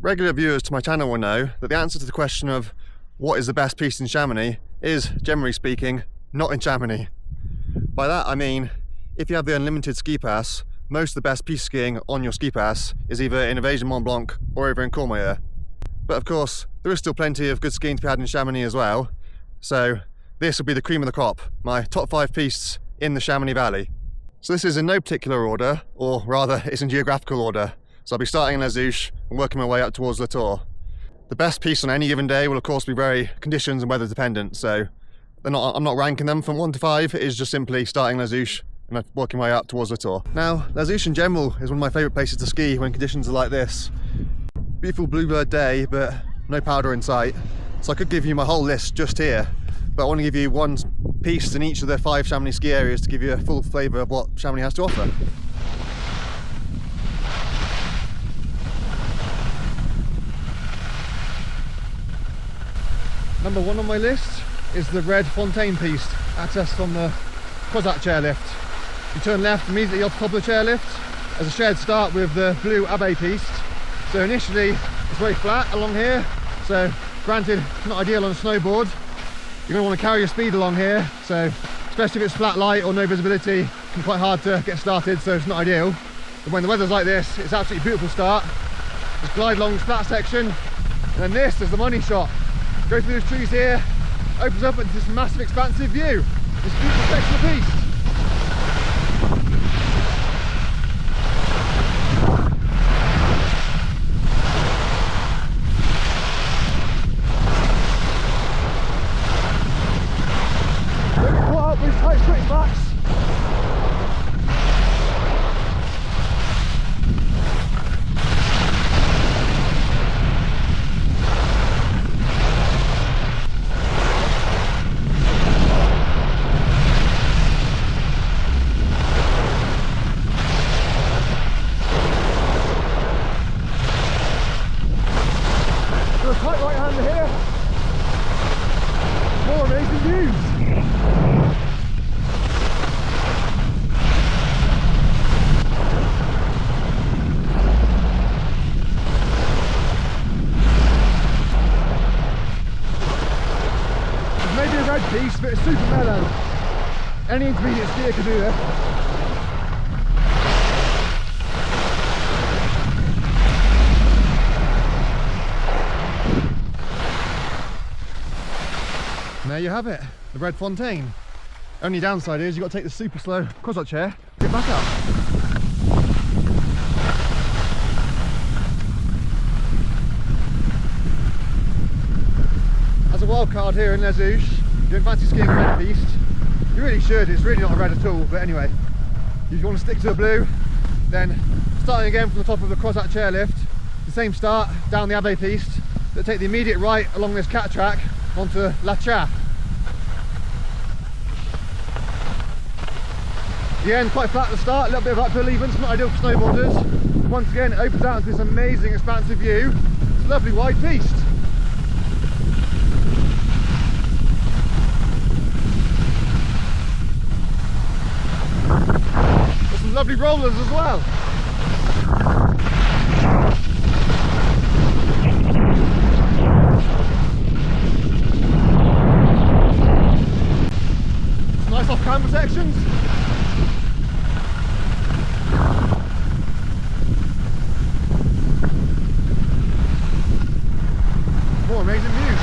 Regular viewers to my channel will know that the answer to the question of what is the best piste in Chamonix is, generally speaking, not in Chamonix. By that I mean, if you have the unlimited ski pass, most of the best piste skiing on your ski pass is either in Invasion Mont Blanc or over in Courmayeur. But of course, there is still plenty of good skiing to be had in Chamonix as well, so this will be the cream of the crop, my top 5 pistes in the Chamonix Valley. So this is in no particular order, or rather it's in geographical order. So I'll be starting in Les Houches and working my way up towards Le Tour. The best piste on any given day will of course be very conditions and weather dependent, so I'm not ranking them from 1 to 5, it is just simply starting Les Houches and working my way up towards Le Tour. Now, Les Houches in general is one of my favourite places to ski when conditions are like this. Beautiful bluebird day, but no powder in sight. So I could give you my whole list just here, but I want to give you one piste in each of the 5 Chamonix ski areas to give you a full flavour of what Chamonix has to offer. Number 1 on my list is the red Fontaine piste, accessed from the Cossack chairlift. You turn left immediately off the top of the chairlift. There's a shared start with the blue Abbé piste. So initially it's very flat along here, so granted not ideal on a snowboard. You're going to want to carry your speed along here, so especially if it's flat light or no visibility, it can be quite hard to get started, so it's not ideal. But when the weather's like this, it's absolutely beautiful start. Just glide along this flat section, and then this is the money shot. Go through these trees here, opens up into this massive expansive view. This beautiful section of piste. Don't get caught up with these tight switchbacks. Tight right hander here. More amazing views. It's maybe a red piste, but it's super mellow. Any intermediate skier can do this. And there you have it, the red Fontaine. Only downside is you've got to take the super slow Cossack chair to get back up. As a wildcard here in Les Houches, you don't fancy skiing a red piste. You really should, it's really not a red at all, but anyway. If you want to stick to the blue, then starting again from the top of the Cossack chairlift, the same start down the Abbé piste, but take the immediate right along this cat track onto La Cha. Again, quite flat at the start, a little bit of uphill even, it's not ideal for snowboarders. Once again, it opens out into this amazing expansive view. It's a lovely wide piste. There's some lovely rollers as well. Nice off-camber sections. More amazing views.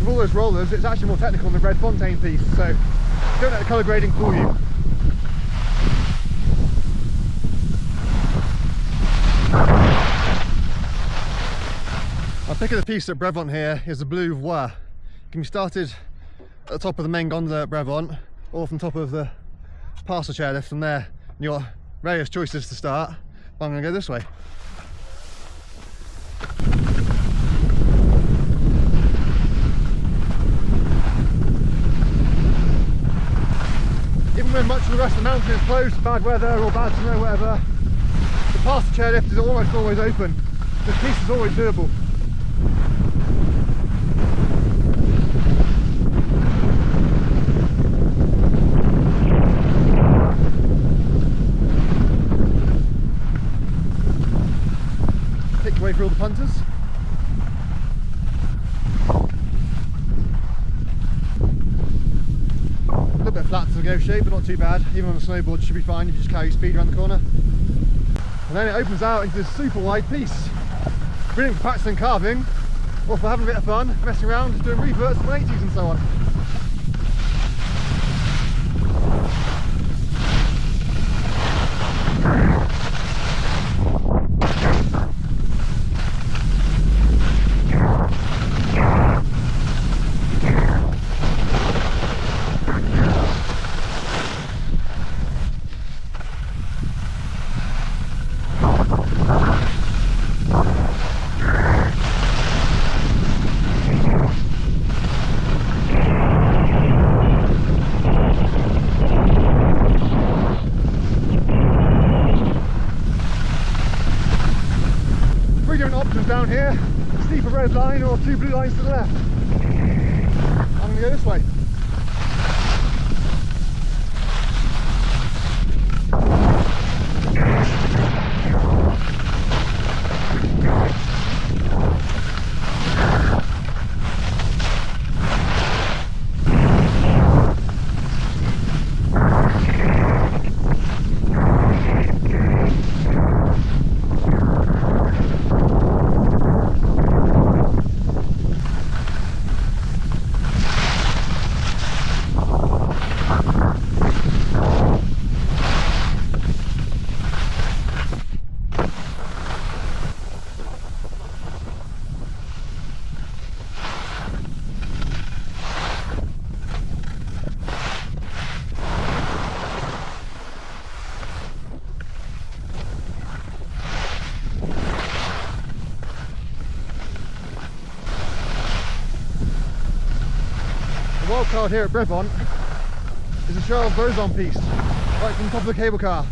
With all those rollers, it's actually more technical than the red Fontaine piste, so don't let the colour grading fool you. Our pick of the piste at Brevent here is the blue Voir. It can be started at the top of the main gondola at Brevent, or from top of the parcel chairlift from there. And you've got various choices to start, but I'm going to go this way. Even when much of the rest of the mountain is closed for bad weather or bad snow, whatever, the past chairlift is almost always open. This piste is always doable. Take your way through all the punters. A little bit flat to negotiate, but not too bad. Even on a snowboard, you should be fine if you just carry your speed around the corner. And then it opens out into this super wide piste. Brilliant for practicing carving, or for having a bit of fun, messing around, just doing reverts and 180s and so on. Down here, steeper red line or two blue lines to the left. I'm going to go this way. The wild card here at Brevent is a Charles Boson piste, right from the top of the cable car.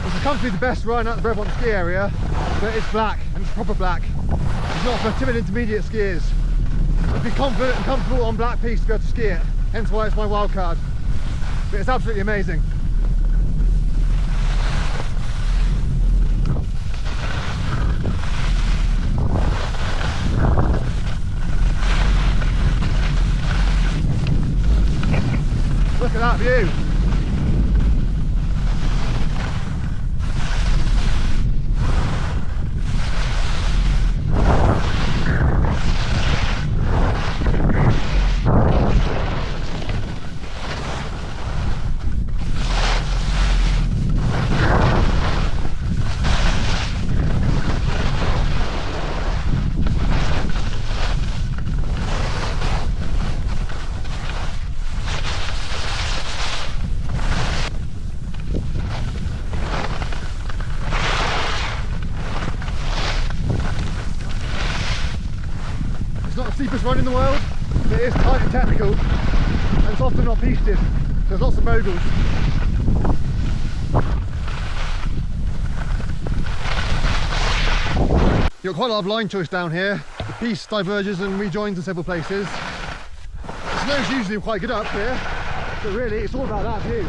This is comfortably the best ride out the Brevent ski area, but it's black, and it's proper black. It's not for timid intermediate skiers. You'd be confident and comfortable on black piste to be able to ski it, hence why it's my wild card. But it's absolutely amazing. Look at that view. Not the steepest run in the world, but it is tight and technical, and it's often not pisted. There's lots of moguls. You've got quite a lot of line choice down here. The piste diverges and rejoins in several places. The snow's usually quite good up here, but really it's all about that view.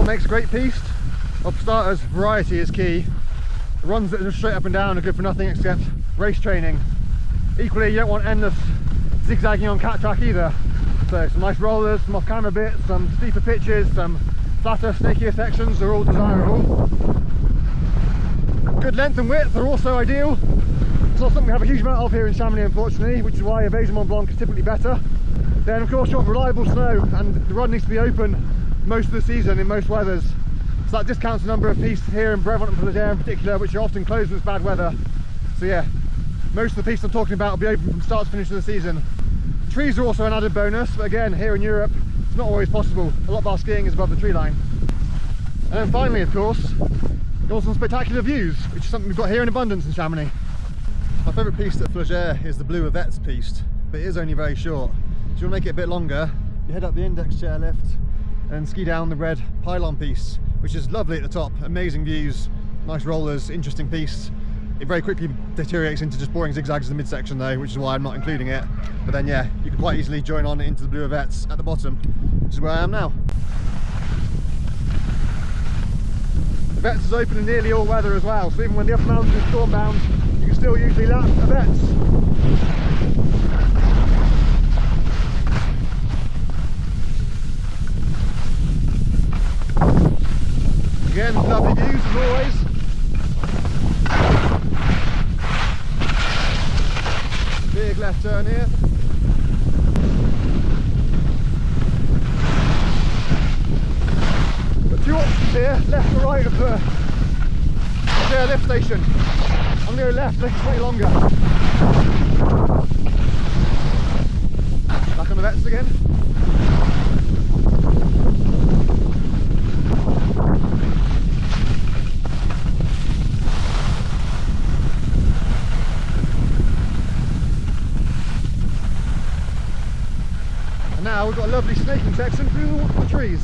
Makes a great piste. Well, for starters, variety is key. The runs that are straight up and down are good for nothing except race training. Equally, you don't want endless zigzagging on cat track either. So some nice rollers, some off-camera bits, some steeper pitches, some flatter, snakier sections are all desirable. Good length and width are also ideal. It's not something we have a huge amount of here in Chamonix, unfortunately, which is why a base of Mont Blanc is typically better. Then of course you want reliable snow, and the run needs to be open most of the season in most weathers. So that discounts the number of pistes here in Brevent and Flegere in particular, which are often closed when it's bad weather. So yeah, most of the pistes I'm talking about will be open from start to finish of the season. Trees are also an added bonus, but again, here in Europe, it's not always possible. A lot of our skiing is above the tree line. And then finally, of course, you want some spectacular views, which is something we've got here in abundance in Chamonix. My favourite piste at Flegere is the Brevent piste, but it is only very short. So if you want to make it a bit longer, you head up the index chairlift and ski down the red pylon piste, which is lovely at the top. Amazing views, nice rollers, interesting piste. It very quickly deteriorates into just boring zigzags in the midsection though, which is why I'm not including it. But then yeah, you can quite easily join on into the Brevets at the bottom, which is where I am now. The Vets is open in nearly all weather as well, so even when the upper mountains are storm bound, you can still usually lap the Vets. Again, lovely views as always. Big left turn here. Got two options here, left or right of the lift station. I'm going to go left, make it slightly longer. Back on the Vets again. And now we've got a lovely snaking section through the trees.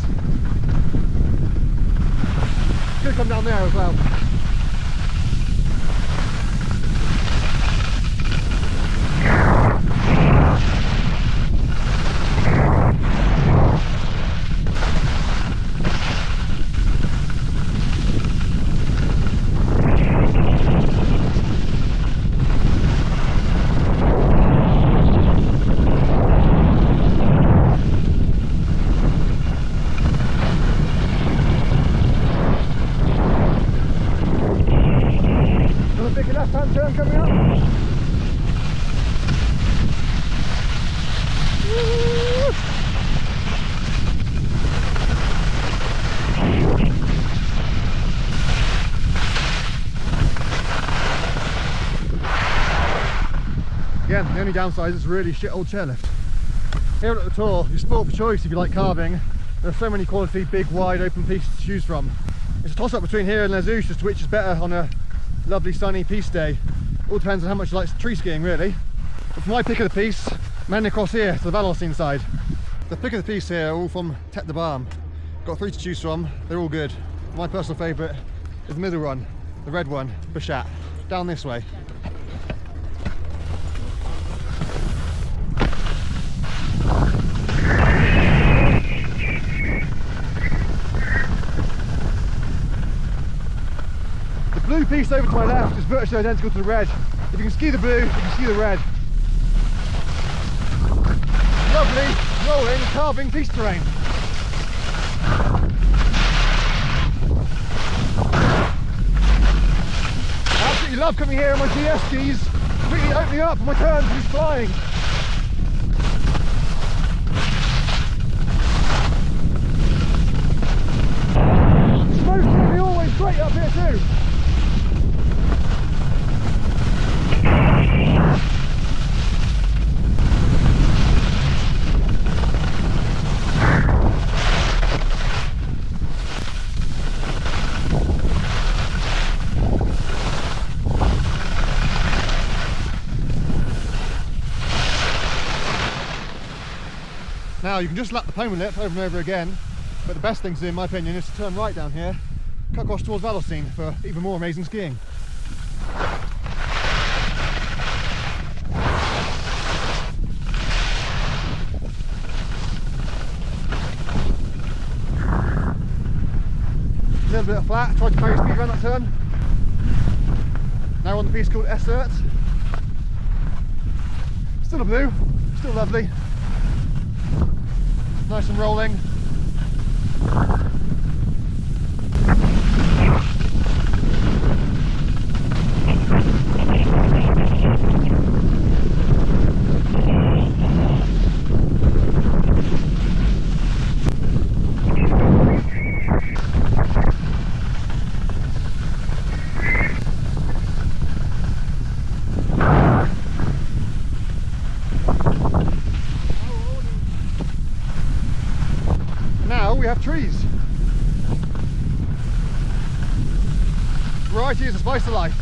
Could come down there as well. Left-hand turn coming up. Woo! Again, the only downside is it's really shit old chairlift. Here at the Tour, you're sport for choice if you like carving. There are so many quality, big, wide open pistes to choose from. It's a toss-up between here and Les Houches as to which is better on a lovely sunny piste day. All depends on how much you like tree skiing really. But for my pick of the piste, I'm heading across here to the vallorcine side. The pick of the piste here are all from Tête de Barme. Got three to choose from, they're all good. My personal favourite is the middle one, the red one, Bachat. Down this way. The blue piste over to my left is virtually identical to the red. If you can ski the blue, you can ski the red. Lovely, rolling, carving piste terrain. I absolutely love coming here on my GS skis, completely opening up on my turns and just flying. Smoke's nearly always great up here too. Now you can just lap the poma lip over and over again, but the best thing to do in my opinion is to turn right down here, cut across towards vallorcine for even more amazing skiing. A little bit of flat, tried to carry speed around that turn. Now on the piece called Essert. Still a blue, still lovely. Nice and rolling. Variety is the spice of life.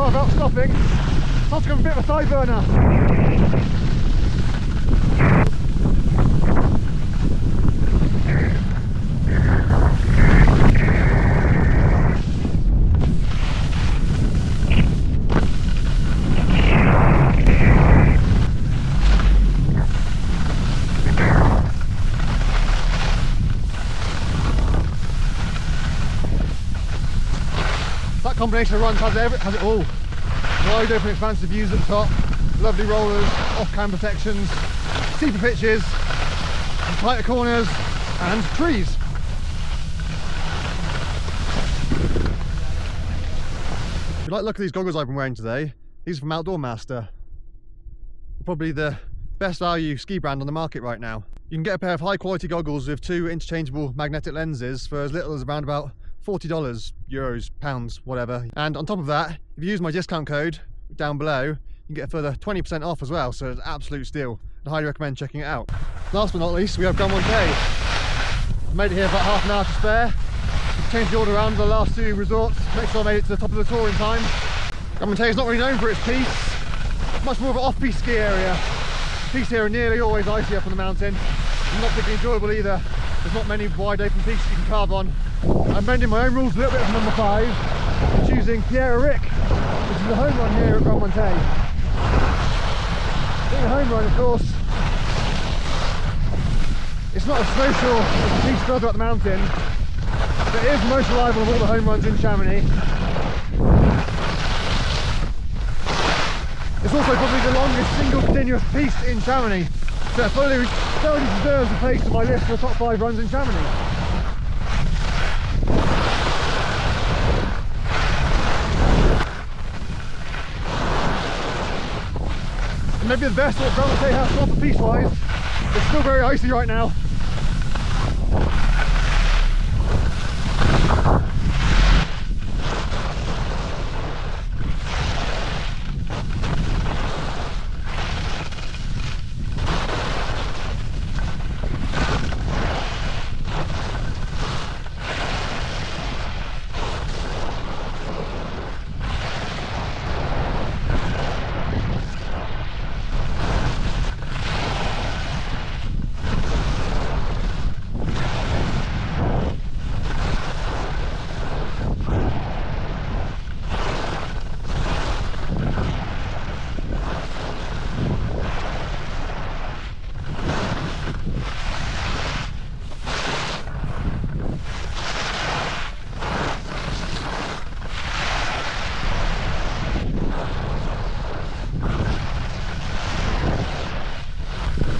Without stopping, starts to become a bit of a thigh burner. That combination of runs has it all. Wide open expansive views at the top, lovely rollers, off-cam protections, steeper pitches, tighter corners and trees. If you like the look of these goggles I've been wearing today, these are from Outdoor Master. Probably the best value ski brand on the market right now. You can get a pair of high quality goggles with 2 interchangeable magnetic lenses for as little as around about $40, euros, pounds, whatever. And on top of that, if you use my discount code down below, you can get a further 20% off as well, so it's an absolute steal. I highly recommend checking it out. Last but not least, we have Montets. I made it here about half an hour to spare. We've changed the order around the last 2 resorts, make sure I made it to the top of the tour in time. Montets is not really known for its piste, much more of an off-piste ski area. Pistes here are nearly always icy up on the mountain, and not particularly enjoyable either. There's not many wide open pistes you can carve on. I'm bending my own rules a little bit for number 5, choosing Pierre Rick, which is the home run here at Montets. Being a home run, of course, it's not as social as the piste further up the mountain, but it is the most reliable of all the home runs in Chamonix. It's also probably the longest single continuous piste in Chamonix, so it fully deserves a place on my list for the top 5 runs in Chamonix. And maybe the best what Brevent has to offer piste-wise, it's still very icy right now.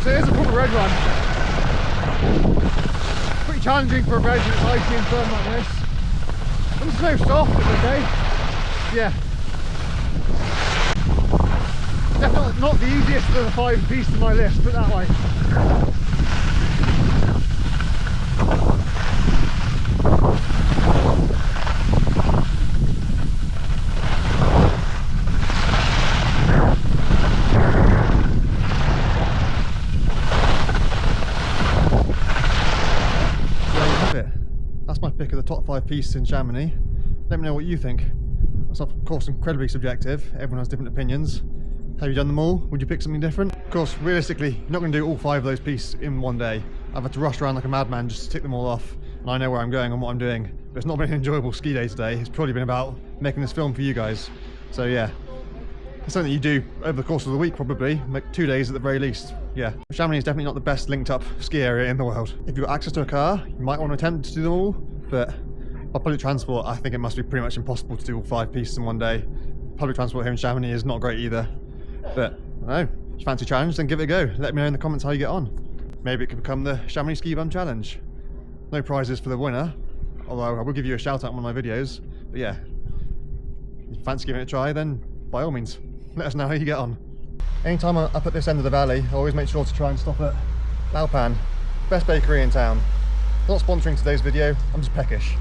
So here's a proper red run. Pretty challenging for a red when it's icy and firm like this. When the snow's soft, it's okay. Yeah. Definitely not the easiest of the 5 pistes on my list, put it that way. Pick of the top 5 pistes in Chamonix. Let me know what you think. That's of course incredibly subjective. Everyone has different opinions. Have you done them all? Would you pick something different? Of course, realistically, you're not going to do all 5 of those pistes in one day. I've had to rush around like a madman just to tick them all off, and I know where I'm going and what I'm doing. But it's not been an enjoyable ski day today. It's probably been about making this film for you guys. So yeah, It's something you do over the course of the week, probably, like 2 days at the very least. Yeah, Chamonix is definitely not the best linked up ski area in the world. If you've got access to a car, you might want to attempt to do them all, but by public transport, I think it must be pretty much impossible to do all 5 pistes in one day. Public transport here in Chamonix is not great either, but I don't know, if you fancy a challenge, then give it a go. Let me know in the comments how you get on. Maybe it could become the Chamonix Ski Bum Challenge. No prizes for the winner, although I will give you a shout out in one of my videos, but yeah, if you fancy giving it a try, then by all means, let us know how you get on. Anytime I'm up at this end of the valley, I always make sure to try and stop at Laupan, best bakery in town. Not sponsoring today's video, I'm just peckish.